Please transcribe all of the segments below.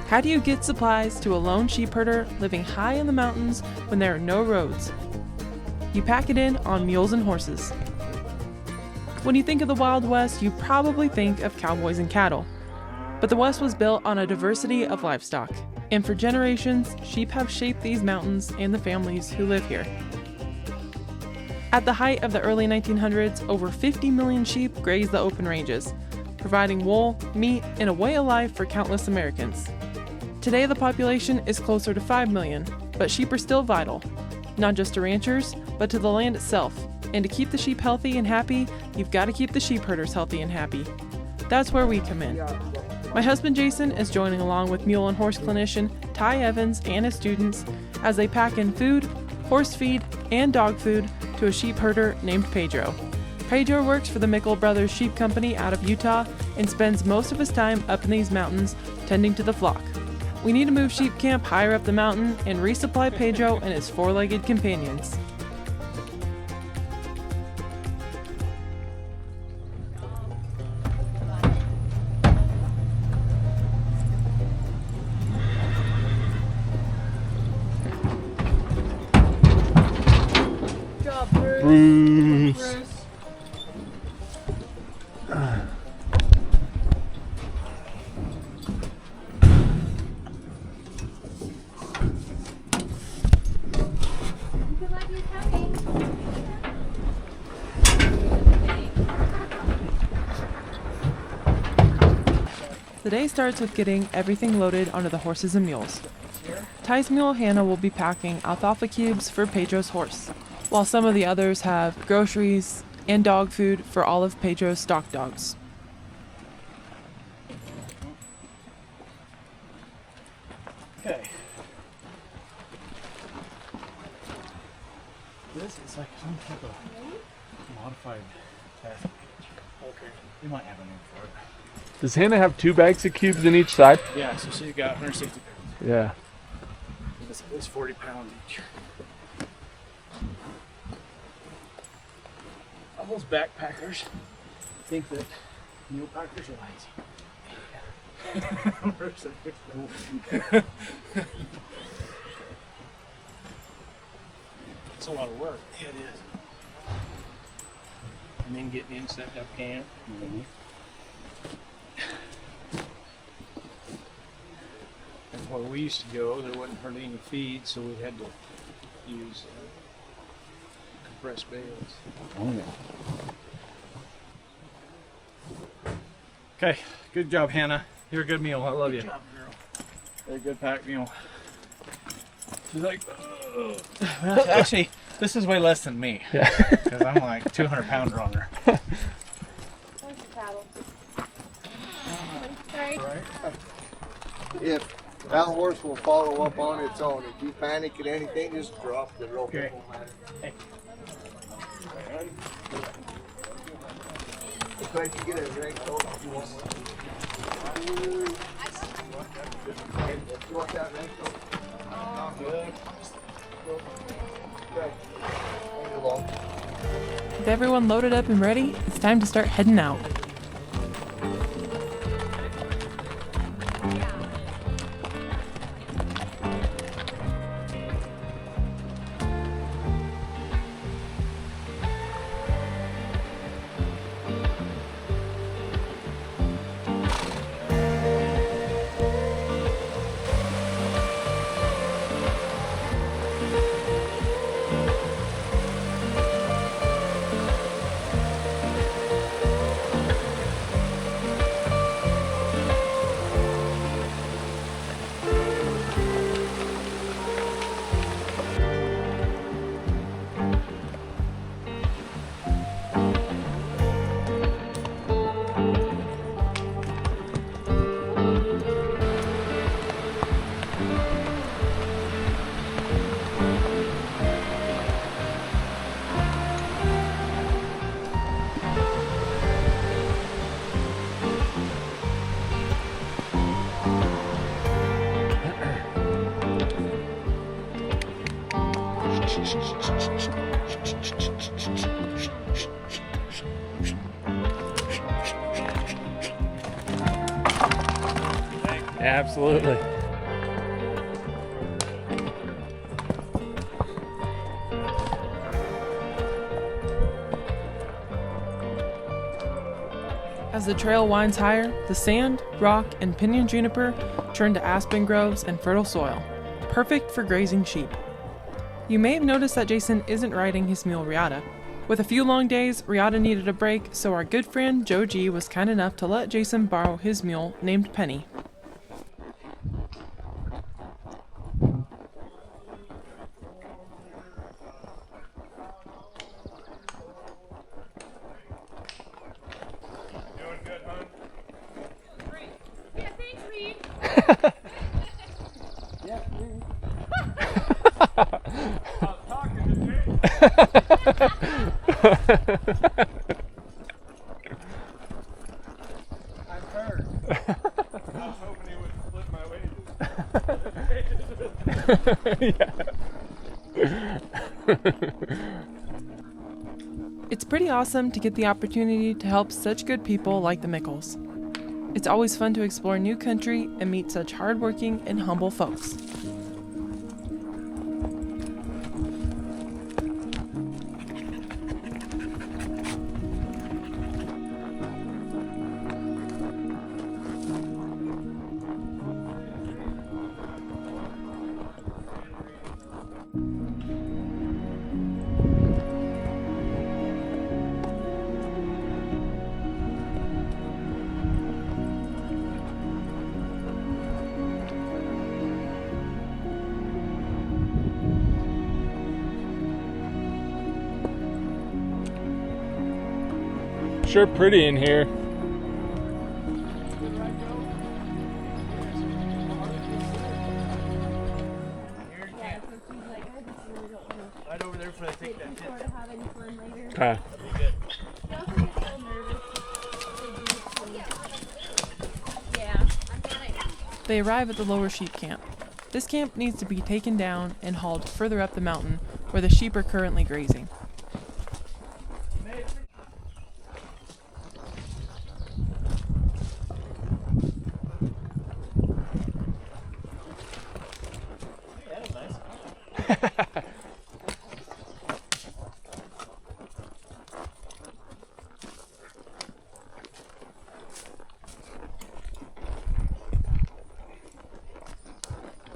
How do you get supplies to a lone sheep herder living high in the mountains when there are no roads? You pack it in on mules and horses. When you think of the Wild West, you probably think of cowboys and cattle. But the West was built on a diversity of livestock, and for generations, sheep have shaped these mountains and the families who live here. At the height of the early 1900s, over 50 million sheep grazed the open ranges, providing wool, meat, and a way of life for countless Americans. Today, the population is closer to 5 million, but sheep are still vital, not just to ranchers, but to the land itself. And to keep the sheep healthy and happy, you've got to keep the sheep herders healthy and happy. That's where we come in. My husband Jason is joining along with mule and horse clinician Ty Evans and his students as they pack in food, horse feed, and dog food to a sheep herder named Pedro. Pedro works for the Mickel Brothers Sheep Company out of Utah and spends most of his time up in these mountains tending to the flock. We need to move sheep camp higher up the mountain and resupply Pedro and his four-legged companions. Bruce. The day starts with getting everything loaded onto the horses and mules. Ty's mule Hannah will be packing alfalfa cubes for Pedro's horse, while some of the others have groceries and dog food for all of Pedro's stock dogs. Okay. This is like some type of modified test. Okay. We might have a name for it. Does Hannah have 2 bags of cubes in each side? Yeah, so she got 160 pounds. Yeah. This is 40 pounds each. All those backpackers think that mule packers are lazy. It's a lot of work. Yeah, it is. And then getting in, setting up camp. Mm-hmm. And where we used to go, there wasn't hardly any feed, so we had to use compressed bales. Oh, yeah. Okay, good job, Hannah. You're a good mule. I love you. Good job, girl. You're a good pack mule. She's like, well, actually, this is way less than me. Yeah. Because I'm like 200 pounder on her. Where's the paddle? Sorry. If that horse will follow up on its own, if you panic at anything, just drop the rope. Okay. Hey. Looks like you get a drink, though, if you want one. You want that drink, though? Good. Okay. Move along. With everyone loaded up and ready, it's time to start heading out. Absolutely. As the trail winds higher, the sand, rock, and pinyon juniper turn to aspen groves and fertile soil, perfect for grazing sheep. You may have noticed that Jason isn't riding his mule Riata. With a few long days, Riata needed a break, so our good friend Joe G was kind enough to let Jason borrow his mule named Penny. Yeah, thanks, Reed. I've heard. I was hoping he would split my wages. It's pretty awesome to get the opportunity to help such good people like the Mickels. It's always fun to explore new country and meet such hardworking and humble folks. Sure pretty in here. Right over there before I take that tip. Okay. They arrive at the lower sheep camp. This camp needs to be taken down and hauled further up the mountain where the sheep are currently grazing.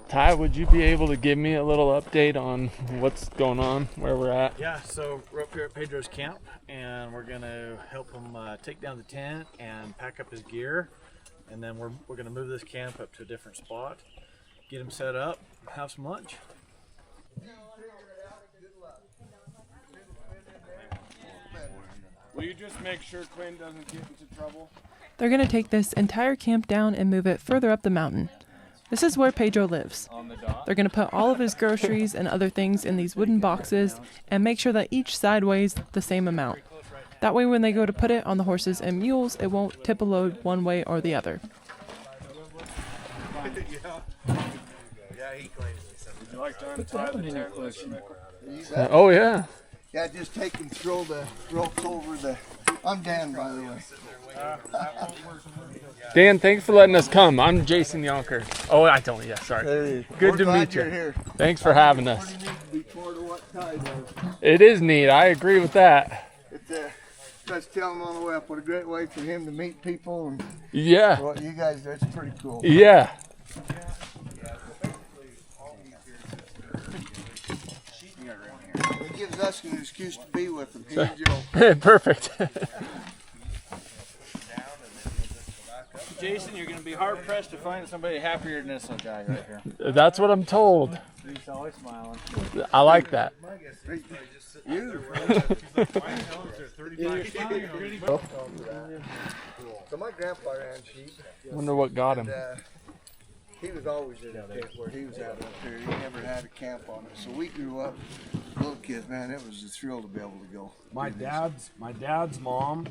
Ty, would you be able to give me a little update on what's going on, where we're at? Yeah, so we're up here at Pedro's camp, and we're gonna help him take down the tent and pack up his gear, and then we're gonna move this camp up to a different spot, get him set up, have some lunch. Will you just make sure Quinn doesn't get into trouble? They're going to take this entire camp down and move it further up the mountain. This is where Pedro lives. They're going to put all of his groceries and other things in these wooden boxes and make sure that each side weighs the same amount. That way when they go to put it on the horses and mules, it won't tip a load one way or the other. Would you like to untie the tent, Alyssa? Oh, yeah. Yeah, just take and throw the ropes over the. I'm Dan, by the way. Dan, thanks for letting us come. I'm Jason Yonker. Oh, I don't. Yeah, sorry. Hey, Good to glad meet you. you're here. Thanks for having us. Pretty neat to be part of what Ty does. It is neat. I agree with that. It's let's tell him on the way up. What a great way for him to meet people and Yeah. what you guys do. It's pretty cool. Yeah. It gives us an excuse to be with him. He and Joe. Perfect. Jason, you're gonna be hard pressed to find somebody happier than this guy right here. That's what I'm told. He's always smiling. I like that. You. So my grandpa ran sheep. Wonder what got him. And, he was always in the tent where he was at up there. He never had a camp on it. So we grew up, little kids, man, it was a thrill to be able to go. My dad's mom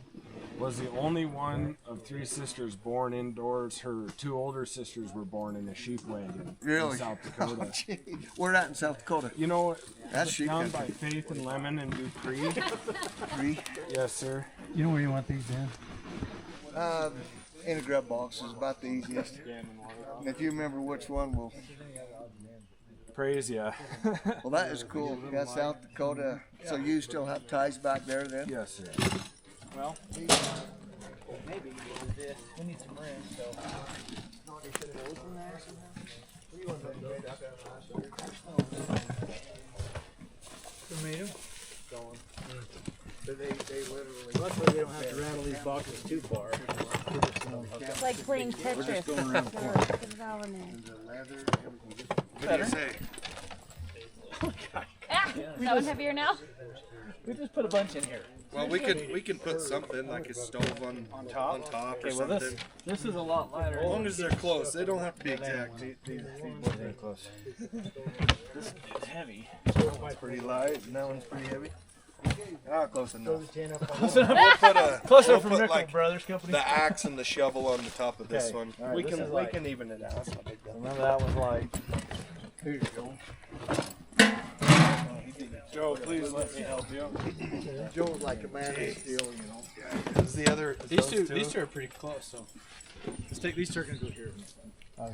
was the only one of three sisters born indoors. Her two older sisters were born in a sheep wagon Really? in South Dakota. Gee, we're out in South Dakota. You know, That's sheep down by country. Faith and Lemon and Dupree. Three. Yes, sir. You know where you want these, Dan? In a grub box is about the easiest. And if you remember which one, well, Praise ya. well, that is cool. Yeah, South Dakota. So you still have ties back there then? Yes, sir. Well, Maybe. We need some room, so. Tomato? But they literally. Luckily, they don't have to rattle these boxes too far. It's like playing Tetris. Going around the corner. Put it all in there. And the leather, everything. What do you say? Ah, is that one heavier now? We just put a bunch in here. Well, we can put something like a stove on top or Okay, well something. this is a lot lighter. As long as they're close, they don't have to be exact. Very close. This is heavy. Pretty light, and that one's pretty heavy. Ah, close enough. Close enough. We'll put a Closer we'll from put Mickel like Brothers Company. the axe and the shovel on the top of this Okay. one. All right, we this can is light. even it out. That's not a big deal. Remember that was like. Here you go. Joe, please let me help you. Joe's like a man of steel, you know. Is the other These two are pretty close. So let's take these two are gonna go here. I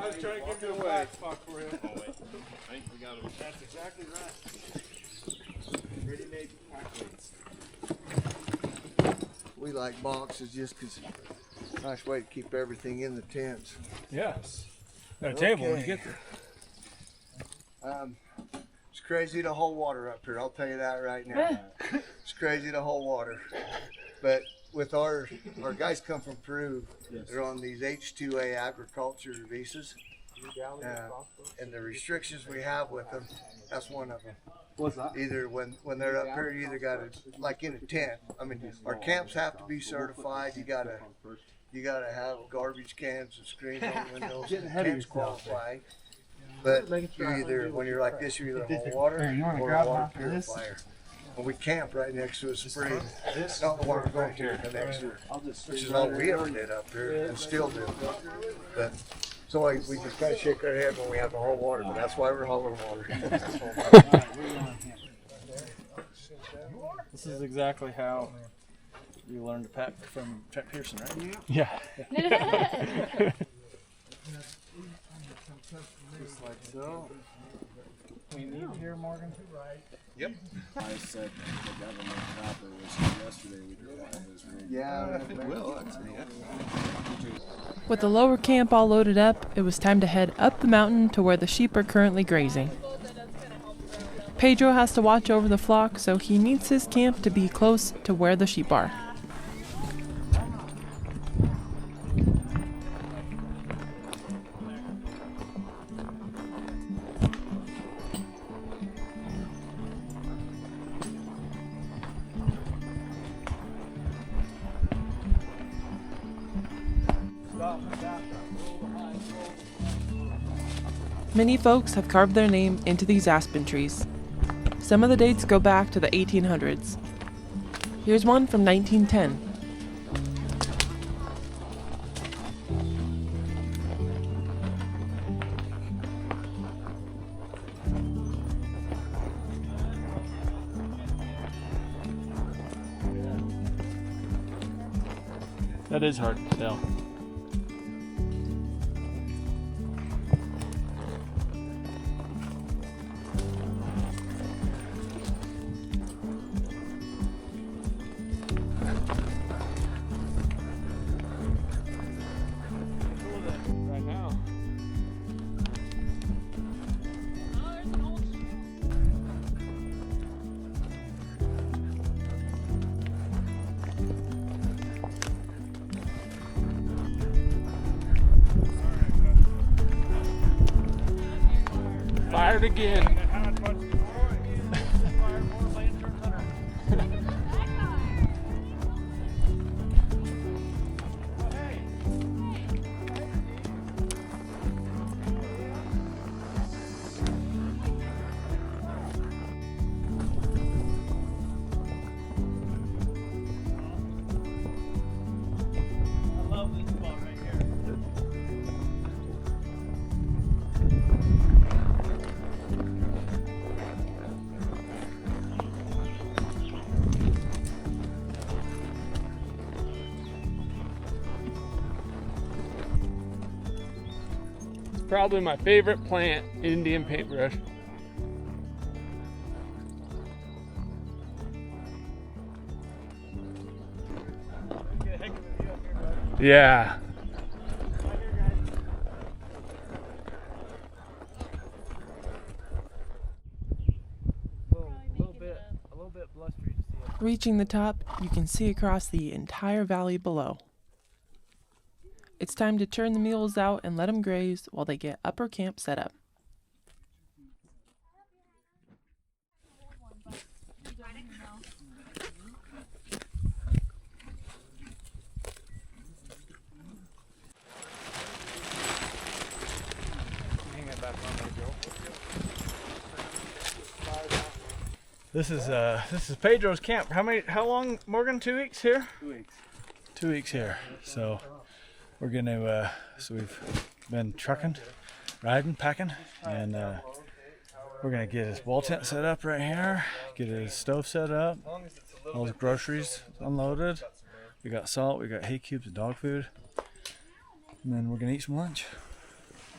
was trying to give you a flat spot for him. Oh, wait. We got him. That's exactly right. Ready-made pack weights. We like boxes just 'cause nice way to keep everything in the tents. Yes. Got a table when you get there. It's crazy to hold water up here. I'll tell you that right now. It's crazy to hold water. But with our guys come from Peru, they're on these H2A agriculture visas. And the restrictions we have with them, that's one of them. What's that? Either when they're up here, you either got to, like in a tent. I mean, our camps have to be certified. You gotta have garbage cans and screens on the windows. Tents qualify. But you either, when you're like this, you either hold water or a water purifier. And we camp right next to a spring. Not the one we're going to, the next year. Which is all we ever did up here and still do. But so we just kind of shake our head when we have to hold water, but that's why we're hauling water. This is exactly how you learned to pack from Trent Pearson, right? Yeah. Just like so. We need here, Morgan. Yep. I said the government proper was yesterday we did all this. Yeah, It will, actually, yeah. With the lower camp all loaded up, it was time to head up the mountain to where the sheep are currently grazing. Pedro has to watch over the flock, so he needs his camp to be close to where the sheep are. Many folks have carved their name into these aspen trees. Some of the dates go back to the 1800s. Here's one from 1910. That is hard to tell. Right now. Fired again. I love this spot right here. Probably my favorite plant, Indian paintbrush. Yeah. A little bit blustery to see it. Reaching the top, you can see across the entire valley below. It's time to turn the mules out and let them graze while they get upper camp set up. This is Pedro's camp. How long, Morgan? 2 weeks here? 2 weeks. 2 weeks here. So we're gonna so we've been trucking, riding, packing, and we're gonna get his wall tent set up right here, get his stove set up, all his groceries unloaded. We got salt, we got hay cubes and dog food, and then we're gonna eat some lunch.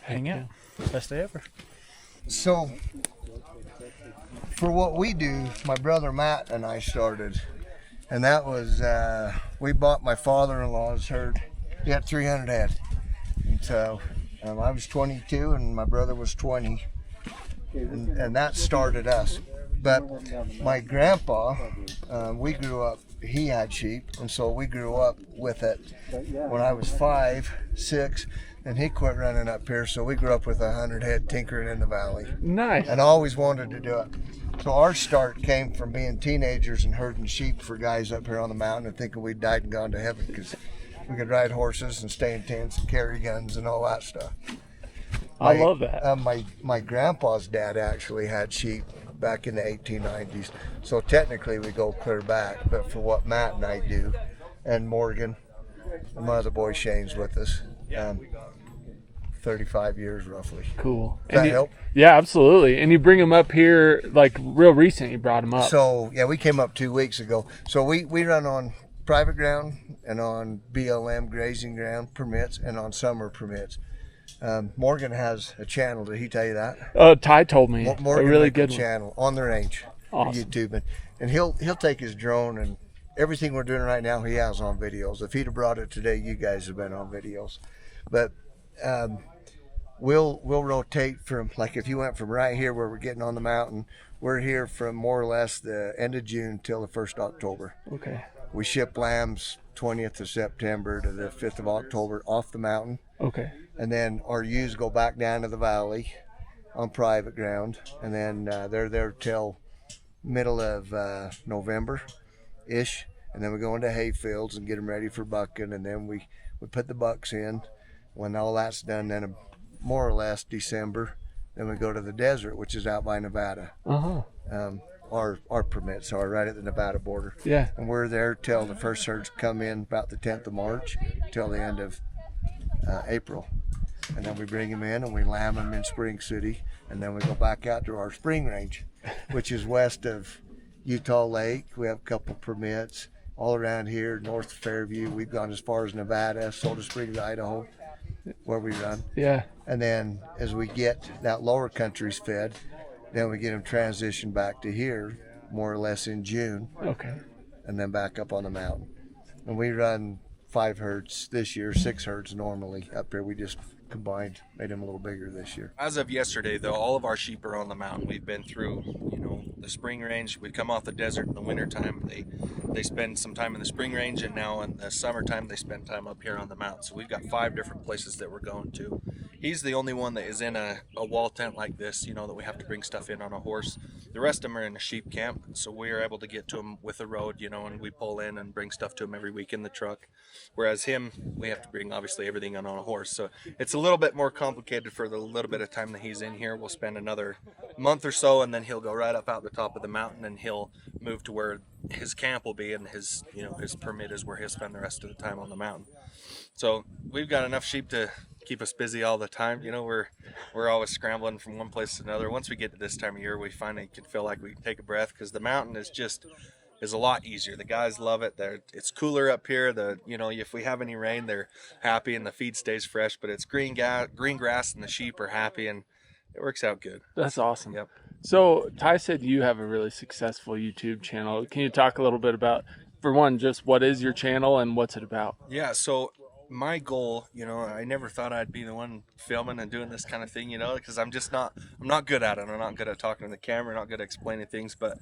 Hang out. Best day ever. So, for what we do, my brother Matt and I started, and that was, we bought my father-in-law's herd. He had 300 head. And so, I was 22 and my brother was 20, and that started us. But my grandpa, we grew up, he had sheep, and so we grew up with it. When I was 5, 6, and he quit running up here, so we grew up with 100 head tinkering in the valley. Nice. And always wanted to do it. So our start came from being teenagers and herding sheep for guys up here on the mountain and thinking we'd died and gone to heaven because we could ride horses and stay in tents and carry guns and all that stuff. I love that. My grandpa's dad actually had sheep back in the 1890s. So technically we go clear back, but for what Matt and I do, and Morgan, and my other boy Shane's with us, 35 years roughly. Cool. Does that help? Yeah, absolutely. And you bring them up here like real recent. You brought them up. So yeah, we came up 2 weeks ago. So we run on private ground and on BLM grazing ground permits and on summer permits. Morgan has a channel. Did he tell you that? Ty told me. Morgan a really Mickel good one. channel on the range. Awesome. YouTube, and he'll take his drone and everything we're doing right now he has on videos. If he'd have brought it today, you guys have been on videos. But we'll rotate from, like if you went from right here where we're getting on the mountain, we're here from more or less the end of June till the 1st October. Okay. We ship lambs 20th of September to the 5th of October off the mountain. Okay. And then our ewes go back down to the valley on private ground, and then they're there till middle of November-ish, and then we go into hay fields and get them ready for bucking, and then we put the bucks in. When all that's done, then more or less December, then we go to the desert, which is out by Nevada. Our permits are right at the Nevada border. Yeah. And we're there till the first herds come in about the 10th of March till the end of April. And then we bring them in and we lamb them in Spring City, and then we go back out to our spring range, which is west of Utah Lake. We have a couple permits all around here, north of Fairview. We've gone as far as Nevada, Soda Springs, Idaho, where we run. Yeah. And then as we get that lower countries fed, then we get them transitioned back to here, more or less in June. Okay. And then back up on the mountain. And we run 5 herds this year, 6 herds normally up here. We just combined, made them a little bigger this year. As of yesterday, though, all of our sheep are on the mountain. We've been through, the spring range. We come off the desert in the wintertime. They spend some time in the spring range, and now in the summertime they spend time up here on the mountain. So we've got 5 different places that we're going to. He's the only one that is in a wall tent like this, that we have to bring stuff in on a horse. The rest of them are in a sheep camp, so we are able to get to him with a road, and we pull in and bring stuff to him every week in the truck. Whereas him, we have to bring obviously everything on a horse. So it's a little bit more complicated for the little bit of time that he's in here. We'll spend another month or so, and then he'll go right up out the top of the mountain, and he'll move to where his camp will be, and his permit is where he'll spend the rest of the time on the mountain. So we've got enough sheep to keep us busy all the time. We're always scrambling from one place to another. Once we get to this time of year, we finally can feel like we can take a breath, because the mountain is a lot easier. The guys love it. It's cooler up here. If we have any rain, they're happy and the feed stays fresh, but it's green grass and the sheep are happy, and it works out good. That's awesome. Yep. So Ty said you have a really successful YouTube channel. Can you talk a little bit about, for one, just what is your channel and what's it about? Yeah, so my goal, you know, I never thought I'd be the one filming and doing this kind of thing, you know, because I'm not good at it. I'm not good at talking to the camera, not good at explaining things, but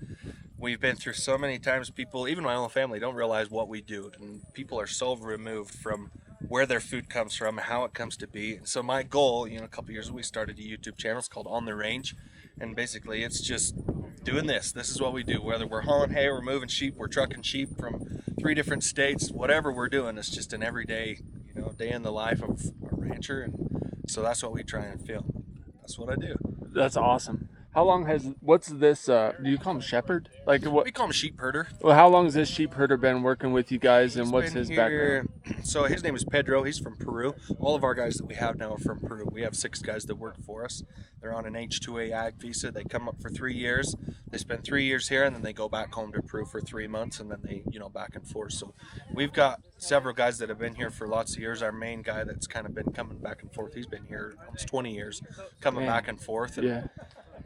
we've been through so many times. People, even my own family, don't realize what we do, and people are so removed from where their food comes from, how it comes to be. So my goal, you know, a couple years ago, we started a YouTube channel. It's called On the Range, and basically it's just doing this. This is what we do. Whether we're hauling hay, we're moving sheep, we're trucking sheep from 3 different states, whatever we're doing, it's just an everyday, you know, day in the life of a rancher, and so that's what we try and film. That's what I do. That's awesome. How long what's this, do you call him shepherd? Like what? We call him sheep herder. Well, how long has this sheep herder been working with you guys, and He's what's been his here- background? So his name is Pedro. He's from Peru. All of our guys that we have now are from Peru. We have 6 guys that work for us. They're on an H-2A ag visa. They come up for 3 years. They spend 3 years here, and then they go back home to Peru for 3 months, and then they, you know, back and forth. So we've got several guys that have been here for lots of years. Our main guy that's kind of been coming back and forth, he's been here almost 20 years, coming back and forth. And, Yeah.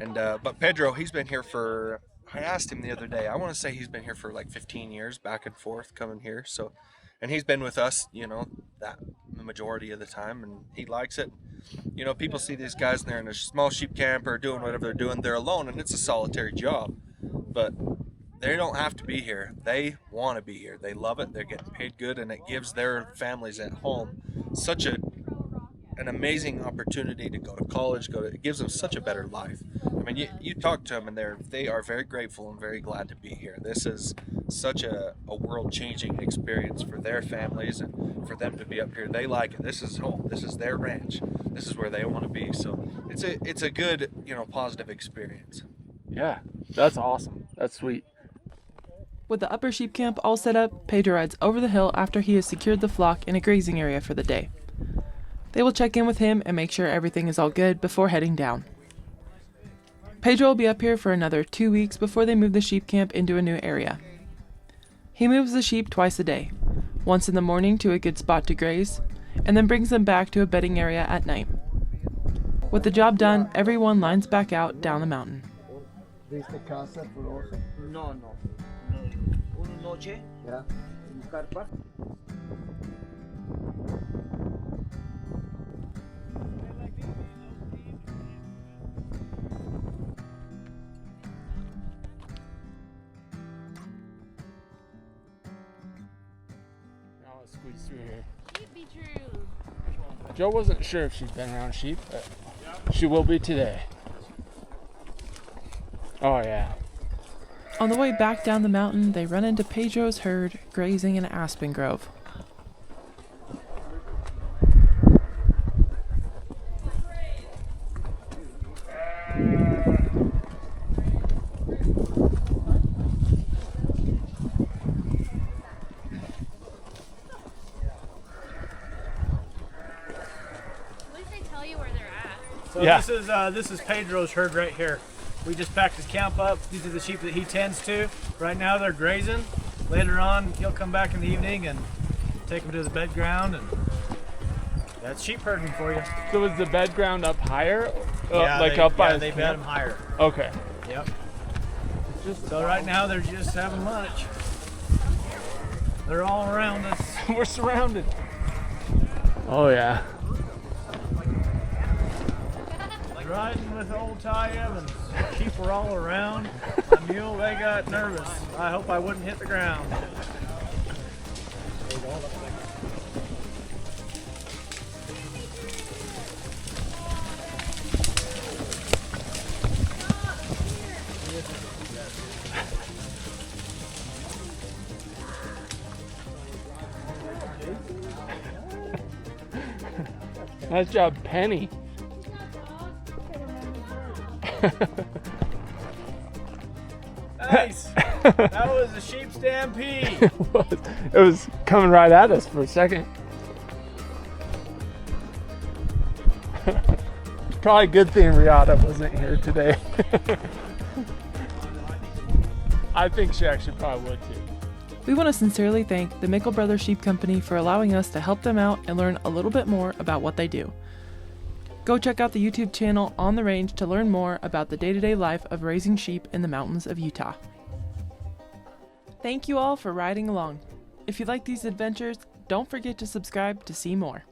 And but Pedro, he's been here for, I asked him the other day, I want to say he's been here for like 15 years, back and forth, coming here. So, and he's been with us, you know, that the majority of the time, and he likes it. You know, people see these guys and they're in a small sheep camp or doing whatever they're doing. They're alone, and it's a solitary job. But they don't have to be here. They want to be here. They love it. They're getting paid good, and it gives their families at home such an amazing opportunity to go to college. It gives them such a better life. I mean, you talk to them, and they are very grateful and very glad to be here. This is such a world-changing experience for their families, and for them to be up here. They like it. This is home. This is their ranch. This is where they want to be. So it's a good, you know, positive experience. Yeah, that's awesome. That's sweet. With the upper sheep camp all set up, Pedro rides over the hill after he has secured the flock in a grazing area for the day. They will check in with him and make sure everything is all good before heading down. Pedro will be up here for another 2 weeks before they move the sheep camp into a new area. He moves the sheep twice a day, once in the morning to a good spot to graze, and then brings them back to a bedding area at night. With the job done, everyone lines back out down the mountain. ¿Viste casa por oso? No. Una noche Yeah. en carpa. Now let's squeeze through here. Can't be true. Joe wasn't sure if she's been around sheep, but she will be today. Oh yeah. On the way back down the mountain, they run into Pedro's herd grazing in an aspen grove. At least they tell you where they're at. So Yeah. this is Pedro's herd right here. We just packed his camp up. These are the sheep that he tends to. Right now they're grazing. Later on he'll come back in the evening and take them to the bed ground, and that's sheep herding for you. So is the bed ground up higher? They bed them higher. Okay. Yep. So right now they're just having lunch. They're all around us. We're surrounded. Oh yeah. Riding with old Ty Evans. Sheep were all around. My mule, they got nervous. I hope I wouldn't hit the ground. Nice job, Penny. Nice. That was a sheep stampede. It was coming right at us for a second. Probably a good thing Riata wasn't here today. I think she actually probably would too. We want to sincerely thank the Mickel Brothers Sheep Company for allowing us to help them out and learn a little bit more about what they do. Go check out the YouTube channel On the Range to learn more about the day-to-day life of raising sheep in the mountains of Utah. Thank you all for riding along. If you like these adventures, Don't forget to subscribe to see more.